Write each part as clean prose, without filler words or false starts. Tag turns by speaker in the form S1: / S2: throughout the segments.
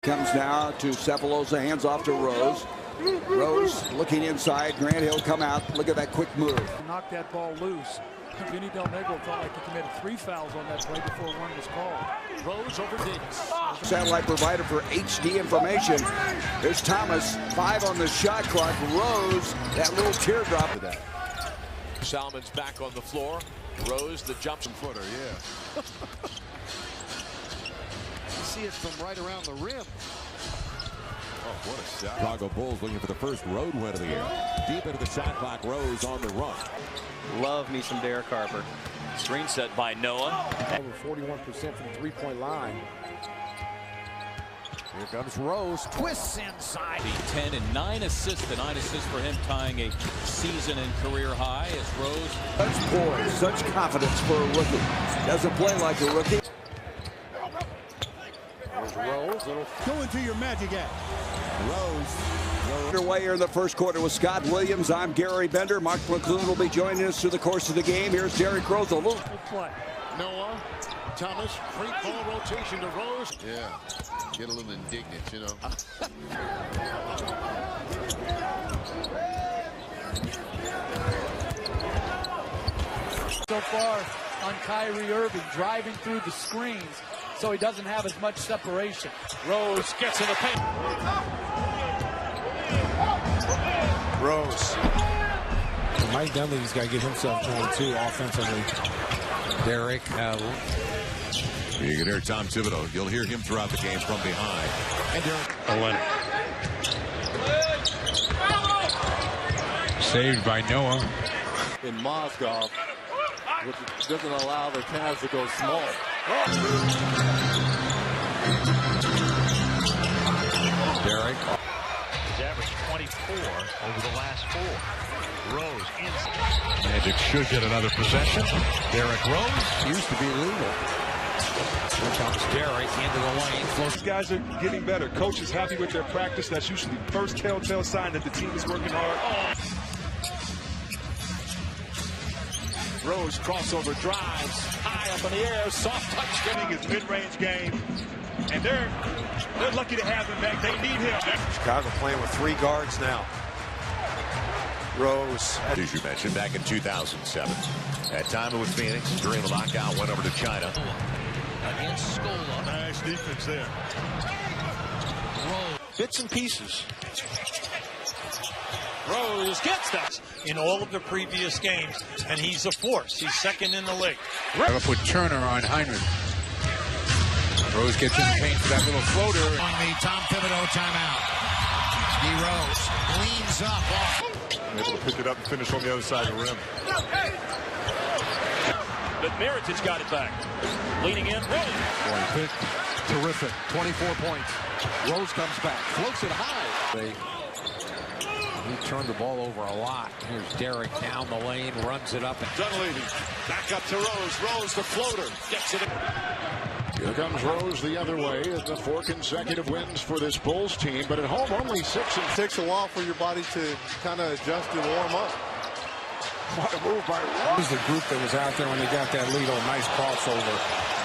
S1: Comes now to Cephalosa, hands off to Rose. Rose looking inside. Grant Hill come out. Look at that quick move.
S2: Knocked that ball loose. Vinny Del Negro felt like he committed 3 fouls on that play before one was called. Rose over Davis.
S1: Satellite provider for HD information. There's Thomas, 5 on the shot clock. Rose, that little teardrop.
S3: Salmon's back on the floor. Rose, the jump footer, yeah.
S4: You see it from right around the rim.
S3: Oh, what a shot.
S5: Chicago Bulls looking for the first road win of the year. Deep into the shot clock, Rose on the run.
S6: Love me some Derrick Harper. Screen set by Noah.
S4: Over 41% from the three-point line.
S5: Here comes Rose, twists inside.
S7: 10 and 9 assists. The 9 assists for him, tying a season and career high as Rose.
S1: Such poise, such confidence for a rookie. Doesn't play like a rookie.
S4: There's Rose.
S5: Go into your magic act. Rose.
S1: Underway here in the first quarter with Scott Williams. I'm Gary Bender. Mark McClune will be joining us through the course of the game. Here's Derrick Rose. A little
S2: play.
S4: Noah, Thomas, free ball rotation to Rose.
S8: Yeah, get a little indignant, you know.
S2: So far on Kyrie Irving, driving through the screens, so he doesn't have as much separation.
S3: Rose gets in the paint.
S4: Rose.
S9: Mike Dunleavy's got to get himself going too offensively. Derrick.
S5: You can hear Tom Thibodeau. You'll hear him throughout the game from behind. And Derrick.
S9: Saved by Noah.
S8: In Mozgov, which doesn't allow the Cavs to go small.
S9: Derrick.
S7: He's averaged 24 over the last 4. Rose in.
S9: Magic should get another possession. Derrick Rose used to be legal. Here comes Derrick into the lane.
S10: These guys are getting better. Coach is happy with their practice. That's usually the first telltale sign that the team is working hard.
S3: Rose crossover drives high up in the air, soft touch.
S10: Getting his mid-range game, and they're lucky to have him back. They need him.
S4: Chicago playing with 3 guards now. Rose.
S5: As you mentioned, back in 2007. That time it was Phoenix. During the lockout, went over to China.
S7: Against Scola.
S10: Nice defense there.
S7: Rose.
S3: Bits and pieces. Rose gets that
S11: in all of the previous games, and he's a force. He's second in the league.
S9: Got to put Turner on Heinrich. Rose gets in the paint for that little floater.
S4: On the Tom Thibodeau timeout. D. Rose leans up.
S10: Able to pick it up and finish on the other side of the rim.
S3: But Meritage got it back. Leaning in, Rose.
S4: Terrific. 24 points. Rose comes back. Floats it high.
S9: He turned the ball over a lot. Here's Derrick down the lane, runs it up.
S4: Dunleavy back up to Rose. Rose the floater. Gets it. Here comes Rose the other way. The 4 consecutive wins for this Bulls team, but at home only 6.
S8: It takes a while for your body to kind of adjust and warm up.
S4: What a move by Rose.
S9: This is the group that was out there when they got that lead. Oh, nice crossover.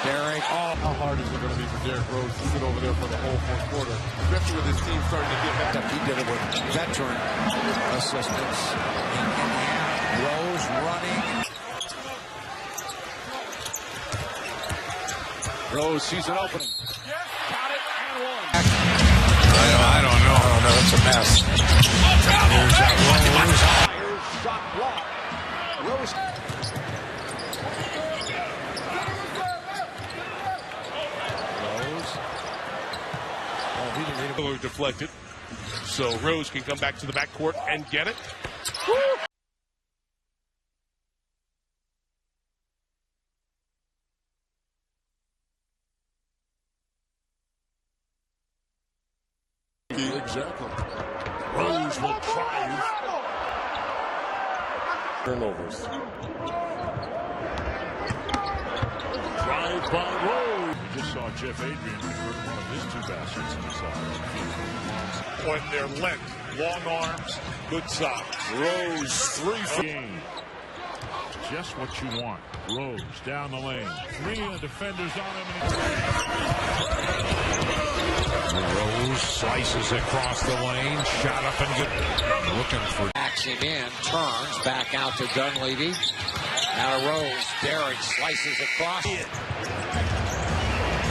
S9: Derrick.
S8: How hard is it going to be for Derrick Rose to sit over there for the whole 4th quarter, especially with his team starting to get back?
S9: He did it with veteran assistance. Rose running.
S4: Rose sees an opening. Got it and one.
S9: I don't know. It's a mess. Here's that
S1: Here's shot block. Rose.
S10: Deflected, so Rose can come back to the backcourt and get it.
S4: Exactly. Rose will try. Turnovers.
S10: Drive by Rose. We just saw Jeff Adrian convert one of his 2 baskets inside. Point their length, long arms, good size.
S4: Rose 3 for
S10: game. Just what you want. Rose down the lane. 3 defenders on him.
S9: Rose slices across the lane, shot up and good. Looking for. Backs him in, turns back out to Dunleavy. Now Rose, Derrick slices across.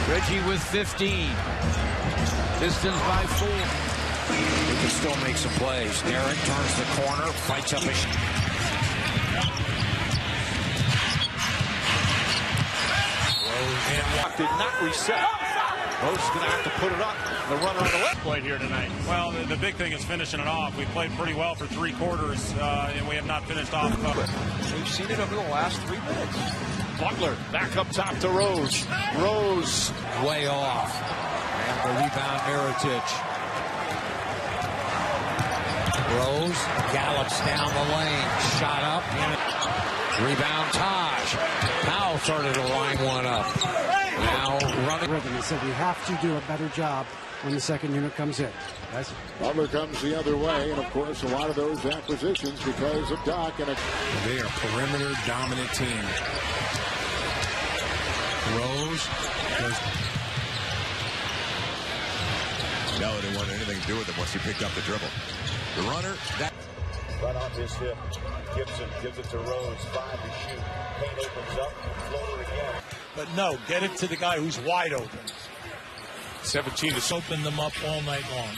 S12: Reggie with 15. Pistons by 4.
S9: He can still make some plays. Derrick turns the corner, fights up a
S3: And did not reset. Rose is going to have to put it up. The runner on the left
S10: played here tonight. Well, the big thing is finishing it off. We played pretty well for 3 quarters, and we have not finished off.
S3: We've seen it over the last 3 minutes. Butler back up top to Rose. Rose
S9: way off. And the rebound, Mirotic. Rose gallops down the lane. Shot up. Rebound, Taj. Powell started to line one up. Now running.
S13: He said we have to do a better job when the second unit comes in.
S4: Butler comes the other way, and of course a lot of those acquisitions because of Doc. And
S9: they are perimeter dominant team. Rose goes.
S5: No, they didn't want anything to do with him once he picked up the dribble. The runner, that.
S14: Right on his hip. Gibson gives it to Rose. 5 to shoot. Payne opens up. Floater again.
S11: But no, get it to the guy who's wide open.
S3: 17 to
S11: open them up all night long.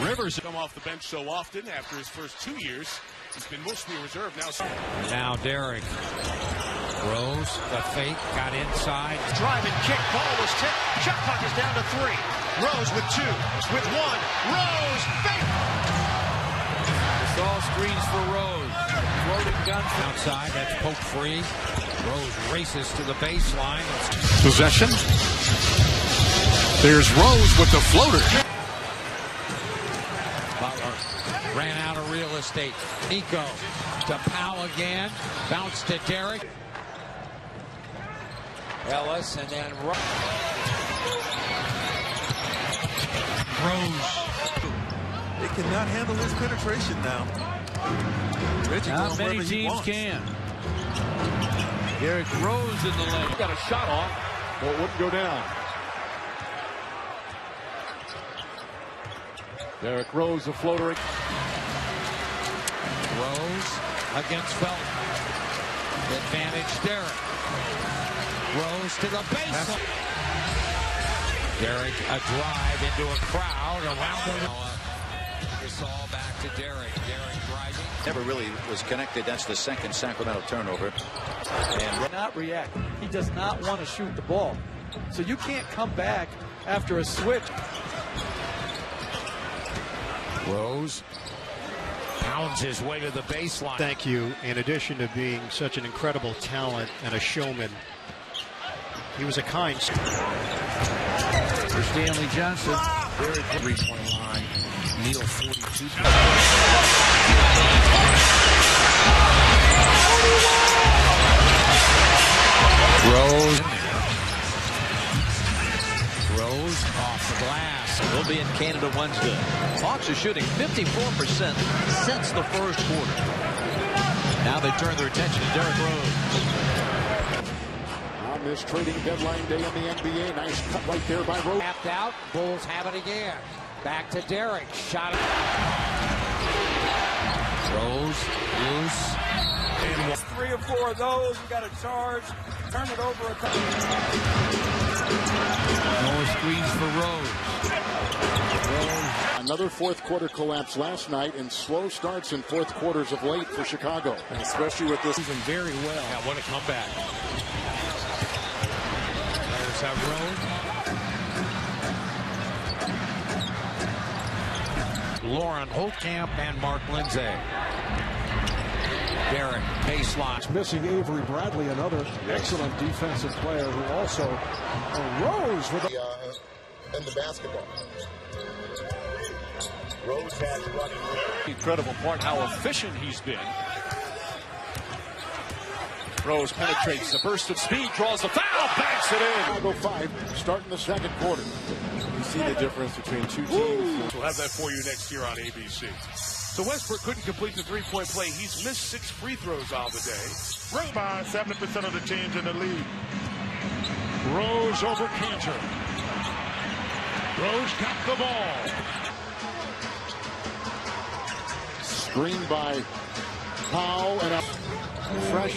S10: Rivers come off the bench so often after his first 2 years. He's been mostly a reserve now.
S9: Now Derrick. Rose, the fake, got inside.
S11: Drive and kick, ball was tipped. Shot clock is down to 3. Rose with 2, with 1. Rose, fake.
S12: It's all screens for Rose. Floating gun
S9: outside, that's poke free. Rose races to the baseline.
S4: Possession. There's Rose with the floater.
S9: Butler ran out of real estate. Nico to Powell again. Bounce to Derrick. Ellis and then
S12: Rose. They cannot handle his penetration now. Reggie not many teams can. Derrick Rose in the lane.
S3: got a shot on.
S4: Well, it wouldn't go down. Derrick Rose, a floater.
S9: Rose against Felton. Advantage Derrick. Rose to the baseline. Derrick, a drive into a crowd around the. It's all back to Derrick. Derrick driving.
S15: Never really was connected. That's the second Sacramento turnover. And
S2: not react. He does not want to shoot the ball. So you can't come back after a switch.
S9: Rose pounds his way to the baseline.
S16: Thank you. In addition to being such an incredible talent and a showman, he was a kind.
S12: For Stanley Johnson, there is 3-point line. Neal 42.
S9: Rose off the glass.
S15: We'll be in Canada Wednesday. Hawks are shooting 54% since the first quarter. Now they turn their attention to Derrick Rose.
S4: On this trading deadline day in the NBA, nice cut right there by Rose.
S9: Tapped out. Bulls have it again. Back to Derrick. Shot it. Rose loose.
S2: And 3 or 4 of those. You got to charge. Turn it over a couple.
S12: More screens for Rose.
S4: Another fourth quarter collapse last night and slow starts in fourth quarters of late for Chicago.
S12: And especially with this.
S9: Moving very well.
S3: Yeah, what a comeback.
S9: There's that road. Lauren Holtkamp and Mark Lindsay. Derrick, baseline.
S17: Missing Avery Bradley, another excellent defensive player who also rose with
S14: in the basketball. Rose has running.
S3: Incredible part how efficient he's been. Rose penetrates the burst of speed, draws the foul, banks it in.
S4: Chicago 5, starting the second quarter.
S8: You see the difference between two teams.
S10: We'll have that for you next year on ABC.
S3: So Westbrook couldn't complete the three-point play. He's missed 6 free throws on the day.
S10: Rose by 70% of the teams in the league. Rose over Cantor.
S4: Rose got the ball. Screened by Powell and a fresh.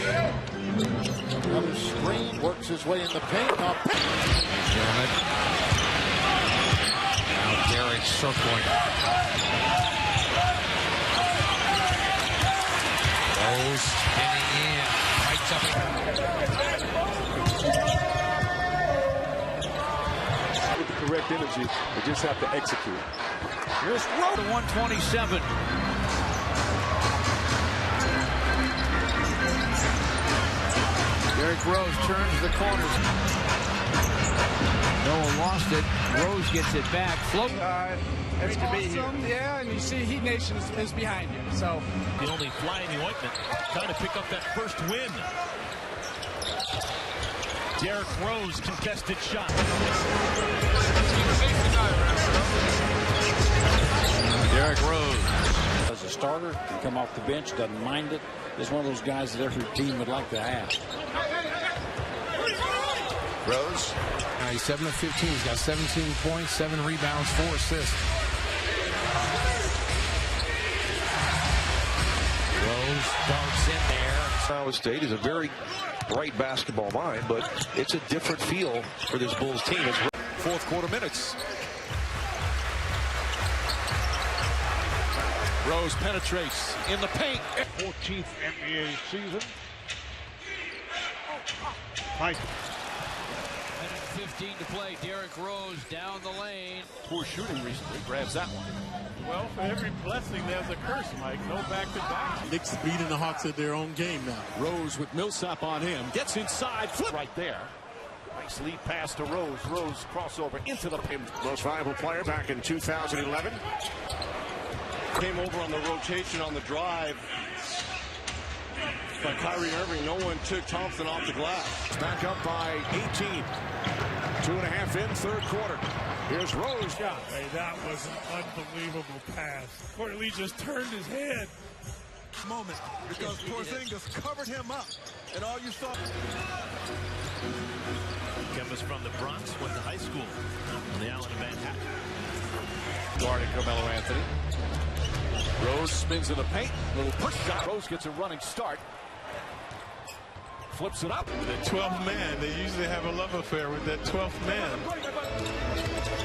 S4: Another screen, works his way in the paint. Now
S9: Derrick circling. Rose spinning in. Fights up.
S10: With the correct energy, they just have to execute.
S2: Here's Rose. 127. Derrick Rose turns the corners. Noah lost it. Rose gets it back. Float.
S18: It's awesome. Yeah, and you see Heat Nation is behind you. So
S7: the only fly in the ointment, trying to pick up that first win. Derrick Rose contested shot.
S2: Derrick Rose. As a starter, can come off the bench, doesn't mind it. He's one of those guys that every team would like to have.
S3: Rose.
S19: He's 7 of 15. He's got 17 points, 7 rebounds, 4 assists.
S9: Rose darts in there.
S3: Iowa State is a very bright basketball mind, but it's a different feel for this Bulls team. It's fourth quarter minutes.
S4: Rose penetrates in the paint. 14th NBA season. Mike.
S2: 15 to play. Derrick Rose down the lane.
S3: Poor shooting recently. Grabs that one.
S8: Well, for every blessing, there's a curse, Mike. No back-to-back. Knicks beating the Hawks at their own game now.
S4: Rose with Millsap on him. Gets inside. Flip.
S3: Right there. Nice lead pass to Rose. Rose crossover into the pin. Most valuable player back in 2011.
S14: Came over on the rotation on the drive by Kyrie Irving. No one took Thompson off the glass.
S3: Back up by 18. 2.5 in third quarter. Here's Rose.
S10: Yeah, hey, that was an unbelievable pass. Courtney Lee just turned his head.
S12: Moment, because Porzingis covered him up, and all you saw.
S7: Kemba's from the Bronx, went to high school on the island of Manhattan.
S3: Guarding Carmelo Anthony. Rose spins in the paint. Little push shot. Rose gets a running start. Flips it up.
S8: The 12th man. They usually have a love affair with that 12th man.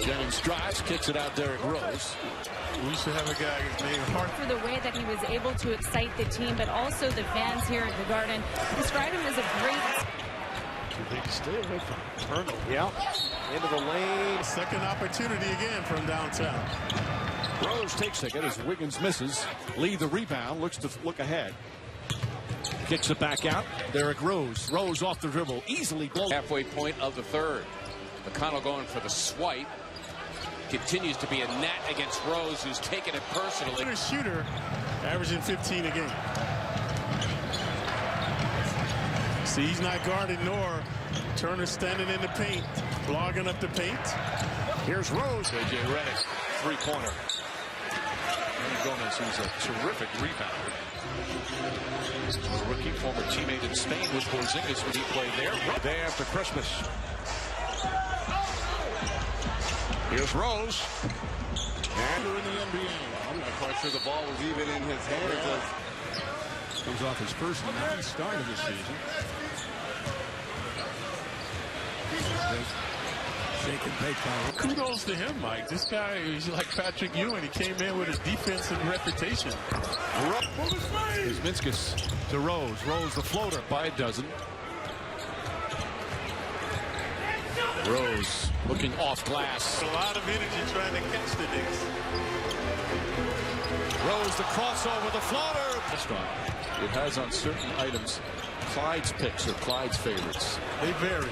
S3: Jennings drives, kicks it out. Derrick Rose.
S8: We should have a guy named Hart.
S20: For the way that he was able to excite the team, but also the fans here at the Garden. Describe him as a great.
S8: They stay away from Turner.
S3: Yeah. Into the lane.
S8: Second opportunity again from downtown.
S3: Rose takes it as Wiggins misses. Lee the rebound. Looks to look ahead. Kicks it back out. Derrick Rose. Rose off the dribble. Easily blows.
S21: Halfway point of the third. McConnell going for the swipe. Continues to be a net against Rose, who's taken it personally.
S8: Shooter averaging 15 a game. See, he's not guarded, nor Turner standing in the paint, blogging up the paint.
S3: Here's Rose.
S21: J.J. Redick, three-pointer.
S3: Gomez, who's a terrific rebounder. A rookie, former teammate in Spain with Porzingis when he played there. Day after Christmas. Here's Rose. And
S14: in the NBA. I'm not quite sure the ball was even in his hands.
S4: Comes off his first non-start of the season.
S8: Shake and bake. Kudos to him, Mike. This guy is like Patrick Ewing. He came in with his defensive reputation.
S3: Here's Minskus to Rose. Rose the floater by a dozen. Rose looking off glass.
S8: A lot of energy trying to catch the Knicks.
S3: Rose the crossover, the floater. It has on certain items Clyde's picks or Clyde's favorites.
S8: They vary.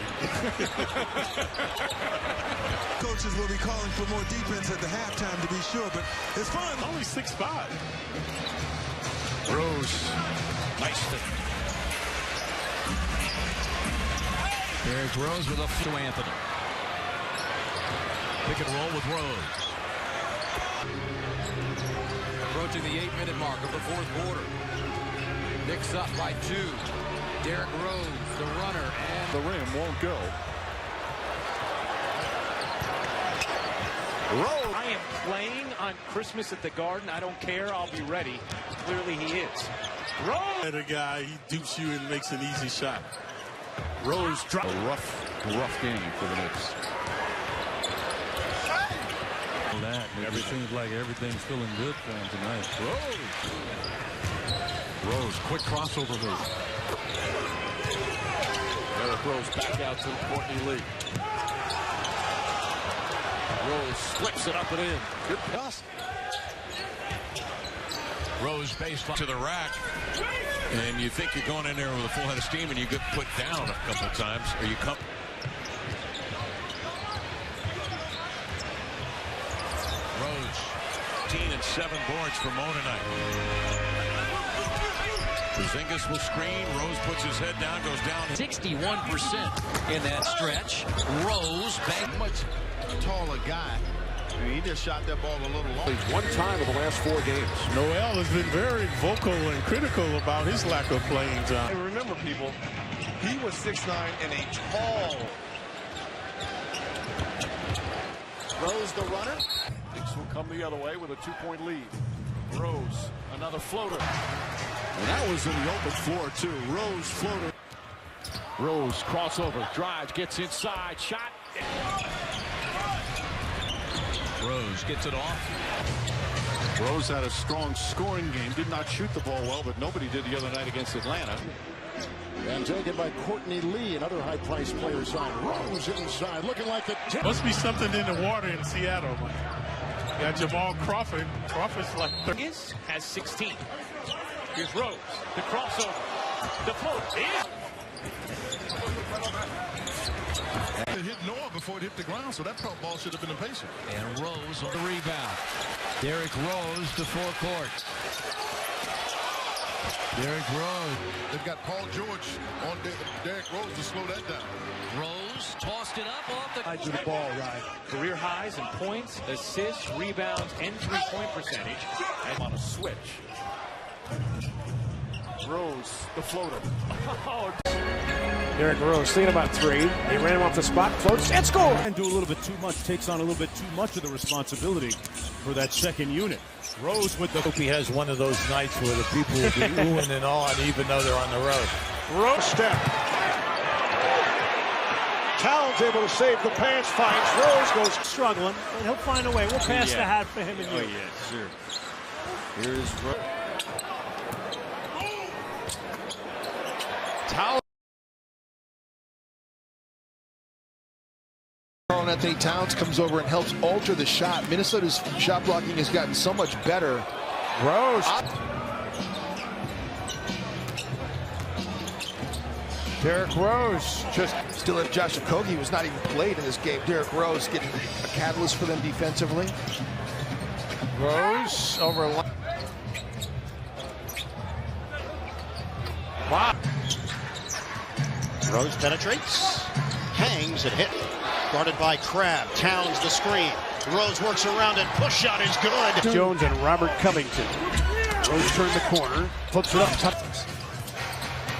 S12: Coaches will be calling for more defense at the halftime to be sure, but it's fun.
S8: Only 6'5".
S3: Rose. Nice fit.
S15: Derrick Rose with a to Anthony. Pick and roll with Rose. Approaching the 8-minute mark of the fourth quarter. Knicks up by 2. Derrick Rose, the runner, and
S3: the rim won't go.
S21: Rose.
S6: I am playing on Christmas at the Garden. I don't care. I'll be ready. Clearly he is. Rose.
S8: The guy, he dupes you and makes an easy shot.
S3: Rose drop. A rough game for the Knicks.
S22: It seems like everything's feeling good for him tonight.
S3: Rose, quick crossover move. Derrick Rose back out to Courtney Lee. Rose slips it up and in. Good pass.
S5: Rose baseline to the rack. And you think you're going in there with a full head of steam and you get put down a couple of times. Or you come. Rose, 15 and 7 boards for Mo tonight. Porzingis will screen. Rose puts his head down, goes down.
S15: 61% in that stretch. Rose, bang.
S23: Much taller guy. He just shot that ball a little long.
S3: One time in the last 4 games.
S8: Noel has been very vocal and critical about his lack of playing time.
S23: And remember, people, he was 6'9" and a tall.
S3: Rose the runner. Knicks will come the other way with a 2-point lead. Rose, another floater. And that was in the open floor, too. Rose floater. Rose crossover, drives, gets inside, shot.
S15: Rose gets it off.
S3: Rose had a strong scoring game. Did not shoot the ball well, but nobody did the other night against Atlanta.
S4: And taken by Courtney Lee, another high-priced player signed. Rose inside, looking like the...
S8: Must be something in the water in Seattle. Got Jamal Crawford. Crawford's like 30.
S6: Has 16. Here's Rose. The crossover. The float.
S23: It hit Noah before it hit the ground, so that ball should have been impatient.
S15: And Rose on the rebound. Derrick Rose to forecourt. Derrick Rose.
S23: They've got Paul George on Derrick Rose to slow that down.
S15: Rose tossed it up off the...
S2: Sides of the ball, right? Career highs in points, assists, rebounds, and three-point percentage.
S3: And on a switch. Rose, the floater.
S17: Derrick Rose thinking about 3. They ran him off the spot, floats, and score! And do a little bit too much, takes on a little bit too much of the responsibility for that second unit. Rose with the...
S24: I hope he has one of those nights where the people will be oohing and awing even though they're on the road.
S17: Rose step. Towns able to save the pass, finds Rose, goes struggling, and he'll find a way. We'll pass the hat for him and you.
S3: Oh, yeah, sure. Here's Rose.
S23: Towns. Anthony Towns comes over and helps alter the shot. Minnesota's shot blocking has gotten so much better.
S17: Rose. Derrick Rose just
S23: still have Josh Okogie, who's not even played in this game. Derrick Rose getting a catalyst for them defensively.
S17: Rose over. Wow.
S25: Rose penetrates, hangs and hit. Guarded by Crab. Towns the screen. Rose works around it. Push shot is good.
S17: Jones and Robert Covington. Rose turned the corner. Flips it up.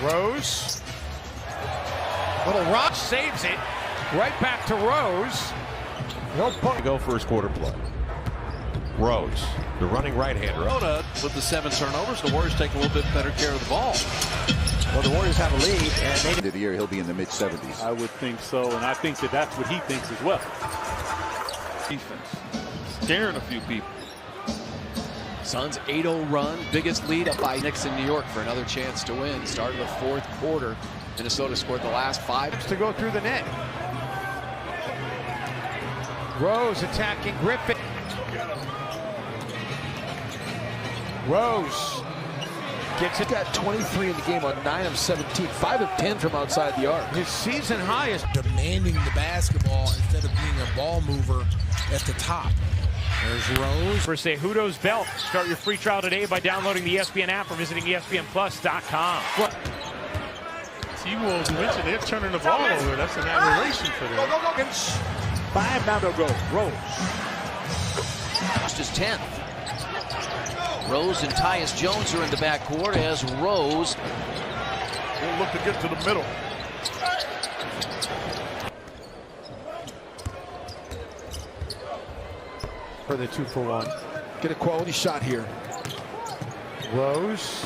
S17: Rose.
S25: Little rock.
S17: Saves it. Right back to Rose.
S5: No go first quarter play. Rose, the running right-hander.
S15: With the 7 turnovers, the Warriors take a little bit better care of the ball.
S17: Well, the Warriors have a lead, and maybe
S1: End of the year, he'll be in the mid-70s.
S26: I would think so, and I think that that's what he thinks as well. Defense. Scaring a few people.
S15: Suns 8-0 run, biggest lead up by Knicks in New York for another chance to win. Start of the 4th quarter. Minnesota scored the last 5
S17: to go through the net. Rose attacking Griffin. Rose
S23: gets it. Got 23 in the game on 9 of 17, 5 of 10 from outside the arc.
S17: His season highest.
S27: Demanding the basketball instead of being a ball mover at the top.
S28: There's Rose. For Cejudo's belt. Start your free trial today by downloading the ESPN app or visiting ESPNplus.com.
S8: T-Wolves mentioned they're turning the ball over. That's an aberration for them.
S17: Go. 5 now they'll go. Rose.
S15: Just his 10th. Rose and Tyus Jones are in the backcourt as Rose
S17: will look to get to the middle. For the 2-for-1.
S23: Get a quality shot here.
S28: Rose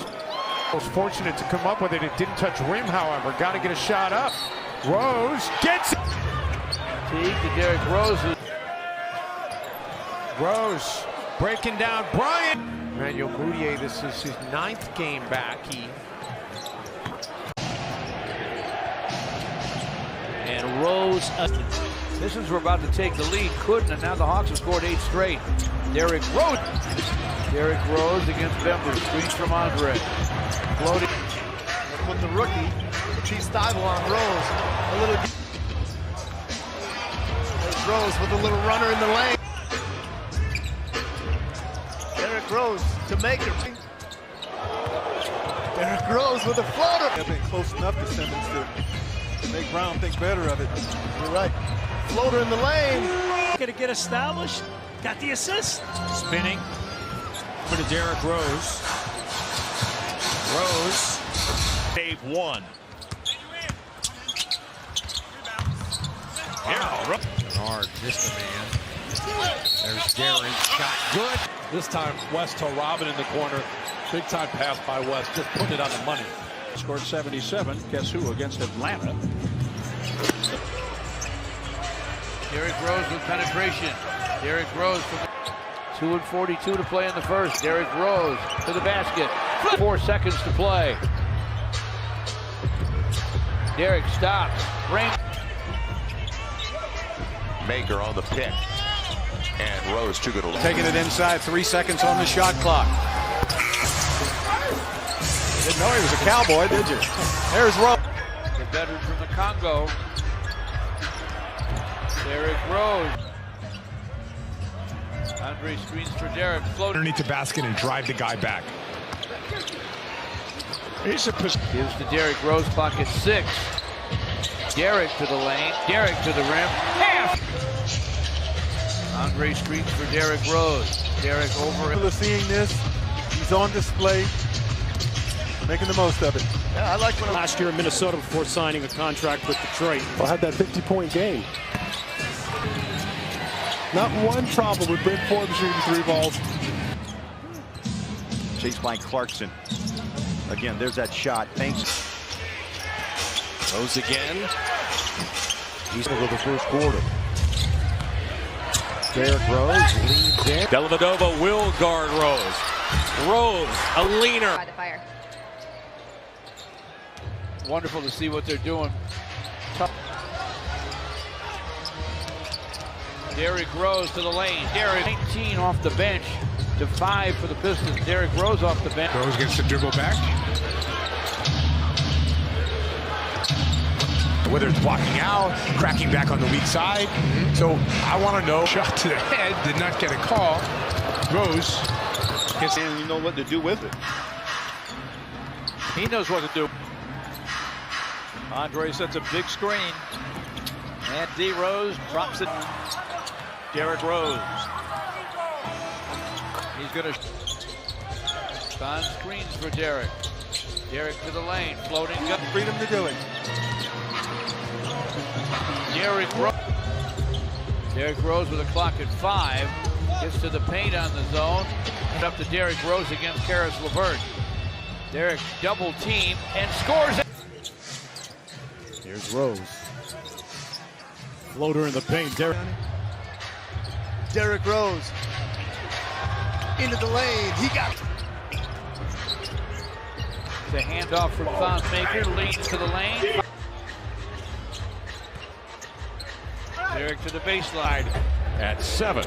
S28: was fortunate to come up with it. It didn't touch rim, however. Got to get a shot up. Rose gets it.
S2: Teague to Derrick Rose.
S28: Rose breaking down Bryant. Emmanuel Mudiay, this is his 9th game back.
S2: And Rose. Pistons were about to take the lead, couldn't, and now the Hawks have scored 8 straight. Derrick Rose. Derrick Rose against Bembry. Screens from Andre. Floating.
S7: With the rookie, Chief Stivel on Rose. A little. There's Rose with a little runner in the lane. Derrick Rose to make it. Derrick Rose with a floater.
S12: They've been close enough to Simmons to make Brown think better of it.
S7: You're right. Floater in the lane.
S9: Gonna get established. Got the assist.
S28: Spinning for the Derrick Rose. Rose.
S10: Save one.
S28: Bernard, just a man. There's Derrick. Shot good.
S26: This time, West to Robin in the corner. Big time pass by West, just putting it on the money.
S3: Scored 77. Guess who? Against Atlanta.
S2: Derrick Rose with penetration. Derrick Rose from 2:42 to play in the first. Derrick Rose to the basket. 4 seconds to play. Derrick stops.
S4: Maker on the pick. And Rose too good to look.
S1: Taking it inside, 3 seconds on the shot clock. Didn't know he was a Cowboy, did you? There's Rose.
S2: The veteran from the Congo. Derrick Rose. Andre screens for Derrick. Float
S10: Underneath the basket and drive the guy back.
S2: Gives to Derrick Rose, pocket 6. Derrick to the lane. Derrick to the rim. Half. Andre screens for Derrick Rose. Derrick over.
S12: Seeing this, he's on display, making the most of it.
S7: Yeah, I like when
S17: last year in Minnesota before signing a contract with Detroit. Well, had that 50-point game. Not one problem with Brent Forbes shooting 3 balls.
S14: Chased by Clarkson. Again, there's that shot. Thanks.
S10: Rose again.
S17: He's over the first quarter. Derrick Rose leans in.
S10: Dellavedova will guard Rose. Rose, a leaner.
S20: By the fire.
S2: Wonderful to see what they're doing. Derrick Rose to the lane. Derrick 19 off the bench to 5 for the Pistons. Derrick Rose off the bench.
S10: Rose gets the dribble back. Whether it's blocking out, cracking back on the weak side. So I want to know. Shot to the head, did not get a call. Rose gets
S14: And you know what to do with it.
S2: He knows what to do.
S7: Andre sets a big screen. And D. Rose drops it. Derrick Rose.
S2: He's going to find screens for Derrick. Derrick to the lane, floating.
S12: Freedom to do it.
S2: Derrick Rose with a clock at 5. Gets to the paint on the zone. Up to Derrick Rose against Karis LeVert. Derrick double team and scores it.
S17: Here's Rose. Floater in the paint.
S7: Derrick Rose. Into the lane. He got
S2: The handoff from Thonmaker leads to the lane. Derrick to the baseline.
S10: at 7.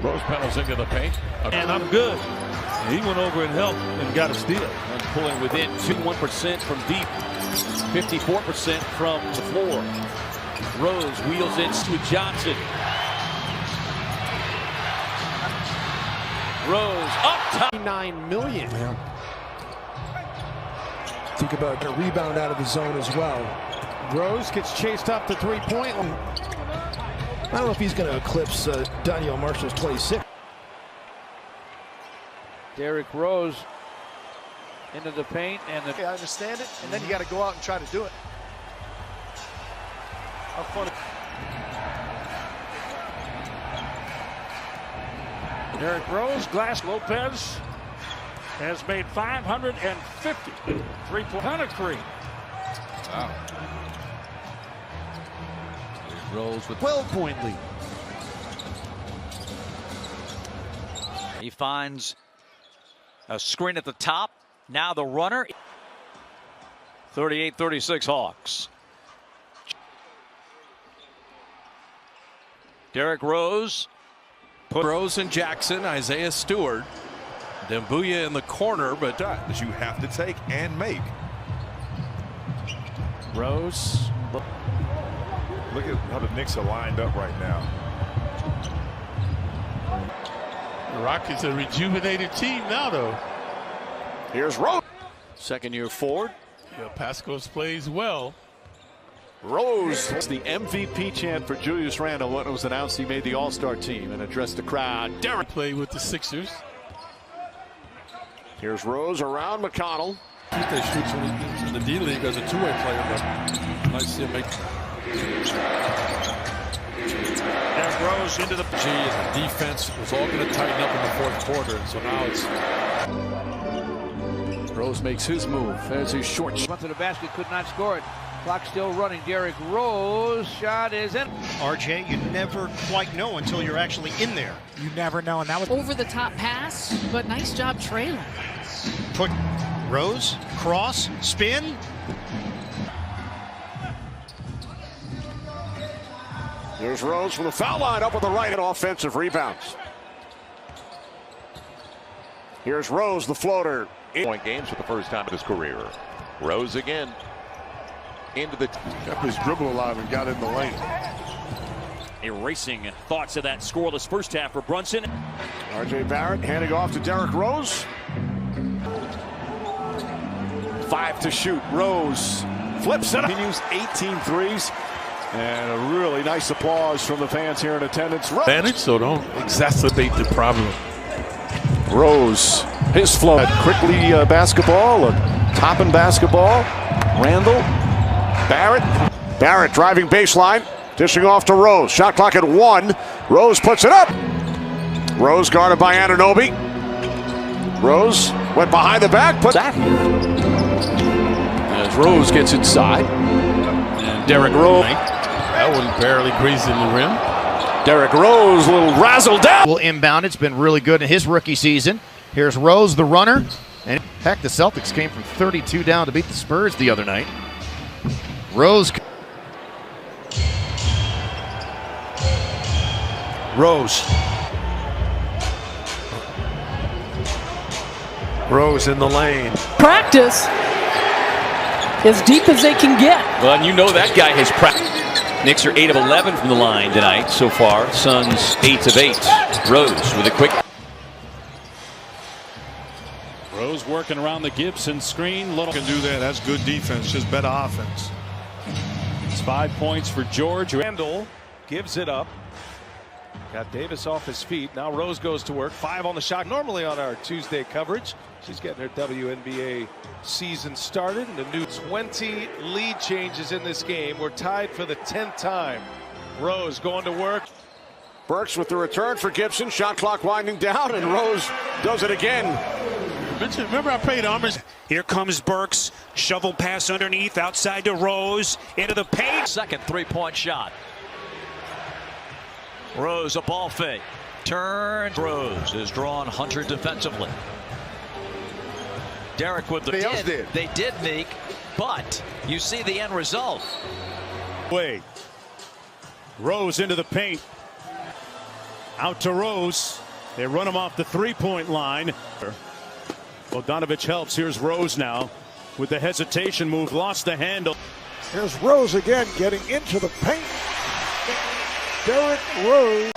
S10: Rose pedals into the paint.
S26: And I'm good. He went over and helped and got a steal.
S10: And pulling within 21% from deep, 54% from the floor. Rose wheels in to Johnson. Rose up top.
S17: $9 million.
S23: Yeah. Think about a rebound out of the zone as well.
S17: Rose gets chased up the three-point line.
S23: I don't know if he's going to eclipse Daniel Marshall's 26.
S2: Derrick Rose into the paint and the.
S7: Okay, I understand it, and then you got to go out and try to do it. How fun.
S6: Derrick Rose, Glass Lopez has made 550. 3-point Creek.
S2: Wow. Rose with
S11: 12-point lead.
S7: He finds a screen at the top. Now the runner. 38-36 Hawks. Derrick Rose.
S26: Rose and Jackson, Isaiah Stewart. Dembuya in the corner, but
S13: that you have to take and make.
S6: Rose.
S13: Look at how the Knicks are lined up right now.
S8: The Rockets are a rejuvenated team now, though.
S4: Here's Rose. Second year forward.
S8: Yeah, Pascos plays well.
S4: Rose. It's the MVP chant for Julius Randle when it was announced he made the All-Star team and addressed the crowd. Derrick
S8: played with the Sixers.
S4: Here's Rose around McConnell.
S26: They shoots when he's in the D-League as a two-way player, but nice to see him make.
S6: Derrick Rose into the
S26: and the defense was all going to tighten up in the fourth quarter, and so now it's.
S4: Rose makes his move. There's his short.
S2: Went to the basket, could not score it. Clock still running. Derrick Rose shot is in.
S25: RJ, you never quite know until you're actually in there.
S11: You never know, and that was
S16: over the top pass, but nice job trailing.
S25: Put Rose, cross, spin.
S4: Here's Rose from the foul line up with the right and offensive rebounds. Here's Rose, the floater.
S18: Point games for the first time in his career. Rose again. Into the
S13: kept his dribble alive and got in the lane.
S19: Erasing thoughts of that scoreless first half for Brunson.
S4: RJ Barrett handing off to Derrick Rose. 5 to shoot. Rose flips it. Continues 18 threes. And a really nice applause from the fans here in attendance.
S8: Advantage, so don't exacerbate the problem.
S4: Rose, his flow. Quickly basketball, topping basketball. Randle, Barrett driving baseline, dishing off to Rose. Shot clock at 1. Rose puts it up. Rose guarded by Anunoby. Rose went behind the back, put that. As Rose gets inside. And Derrick Rose.
S8: That one barely grazing the rim.
S25: Derrick Rose, a little razzle down. Will inbound. It's been really good in his rookie season. Here's Rose, the runner. And heck, the Celtics came from 32 down to beat the Spurs the other night. Rose.
S13: Rose in the lane.
S16: Practice as deep as they can get.
S19: Well, and you know that guy has practiced. Knicks are 8 of 11 from the line tonight so far. Suns 8 of 8. Rose with a quick.
S6: Rose working around the Gibson screen. Little
S13: can do that. That's good defense. Just better offense.
S6: It's 5 points for George. Randle gives it up. Got Davis off his feet. Now Rose goes to work. 5 on the shot. Normally on our Tuesday coverage, she's getting her WNBA season started. And the new 20 lead changes in this game. We're tied for the 10th time. Rose going to work.
S4: Burks with the return for Gibson. Shot clock winding down, and Rose does it again.
S6: Remember I played Armors.
S21: Here comes Burks. Shovel pass underneath, outside to Rose. Into the paint.
S7: Second three-point shot. Rose, a ball fake. Turn. Rose is drawn Hunter defensively. Derrick with the They did, Meek, but you see the end result.
S17: Wade. Rose into the paint. Out to Rose. They run him off the three-point line. Bogdanovich helps. Here's Rose now with the hesitation move. Lost the handle.
S13: Here's Rose again getting into the paint. Derrick Rose.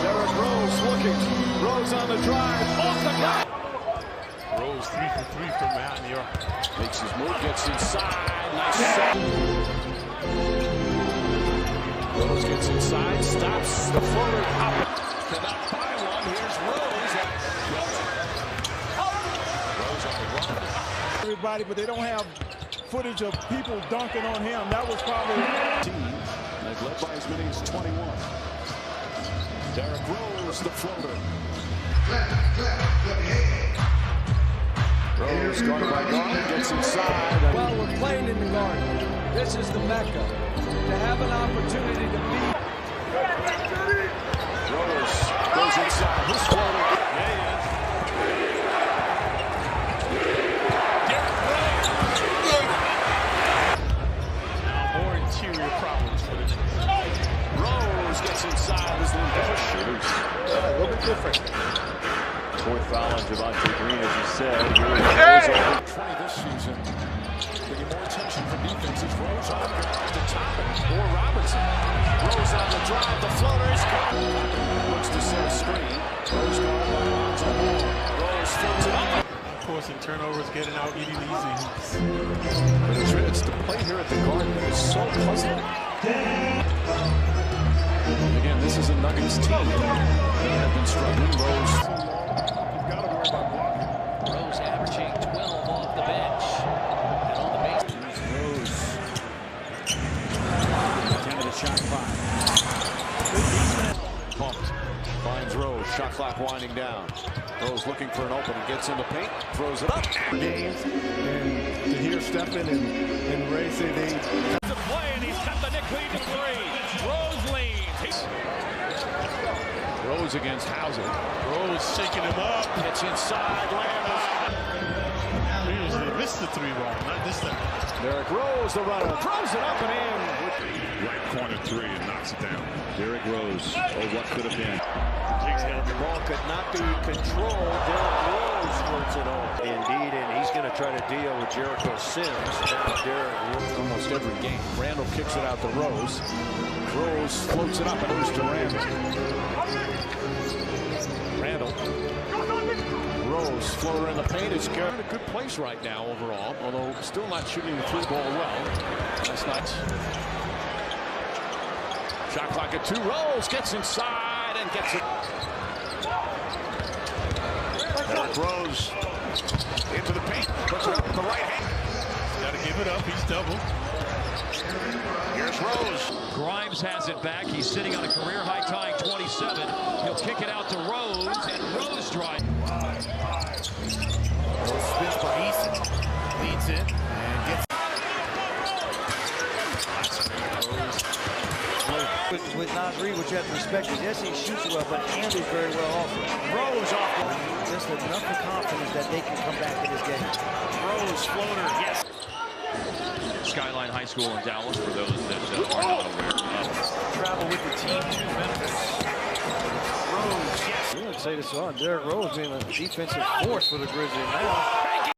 S13: Derrick Rose looking. Rose on the drive. Off the block.
S8: Rose 3 for 3 from behind the arc.
S4: Makes his move, gets inside. Nice set. Rose gets inside, stops the floater. Cannot buy one. Here's Rose. Rose on the run.
S13: Everybody, but they don't have footage of people dunking on him. That was probably
S3: led by as many as 21. Derrick Rose, the floater.
S13: Rose guarded by Garland, gets inside. Well, we're playing in the Garden. This is the Mecca. To have an opportunity to beat.
S3: Rose goes inside. His floater. There he is.
S8: More interior problems for the Knicks.
S3: Rose gets inside. His little shooters.
S23: A little bit different.
S14: Fourth foul on Javonte Green, as you said.
S3: 20 this season. Getting more attention from defenses. Rose on to Toppin or Robinson. Rose on the drive. The floater is gone. Looks to set a screen. Rose guarded by Lonzo Ball. Rose floats it up.
S8: Forcing turnovers, getting out, eating easy hoops.
S3: But it's the play here at the Garden that is so puzzling. Again, this is a Nuggets team. They have been struggling. Rose.
S13: You've got to worry about blocking.
S7: Rose averaging 12 off the bench. And on the base.
S13: Rose. 10 of the shot clock.
S3: Pumped. Finds Rose. Shot clock winding down. Rose looking for an opening. Gets in the paint. Throws it up.
S13: Games. And to hear Stephen and Ray say they.
S6: The play, and he's got the Knicks lead to 3. Rose leads.
S3: Rose against Hauser.
S8: Rose shaking him up.
S3: Gets inside.
S8: Usually missed the 3 ball, not this time.
S3: Derrick Rose, the runner. Throws it up and in.
S8: Right corner 3 and knocks it down.
S14: Derrick Rose. Oh, what could have been.
S13: And the ball could not be controlled. Derrick Rose squirts it on. Indeed, and he's going to try to deal with Jericho Sims. Now Derrick Rose
S3: Almost every game. Randall kicks it out to Rose. Rose floats it up and moves to Randall. Randall. Rose, floater in the paint. It's good. In a good place right now overall, although still not shooting the 3 ball well. That's not. Shot clock at 2. Rose gets inside and gets it. Derrick Rose into the paint. Puts it up with the right hand.
S8: Got to give it up. He's double.
S3: Here's Rose.
S7: Grimes has it back. He's sitting on a career high tying 27. He'll kick it out to Rose, and Rose drives.
S25: Rose spins by Eason. Leads it and gets.
S13: would not agree with you have to respect it. Yes, he shoots well, but Andy's very well also.
S3: Rose off.
S13: Just enough of confidence that they can come back in this game.
S3: Rose floater, yes.
S19: Skyline High School in Dallas, for those that are not aware of.
S13: Travel with the team to Memphis. Rose, yes. You would say this on Derrick Rose being a defensive force for the Grizzlies now.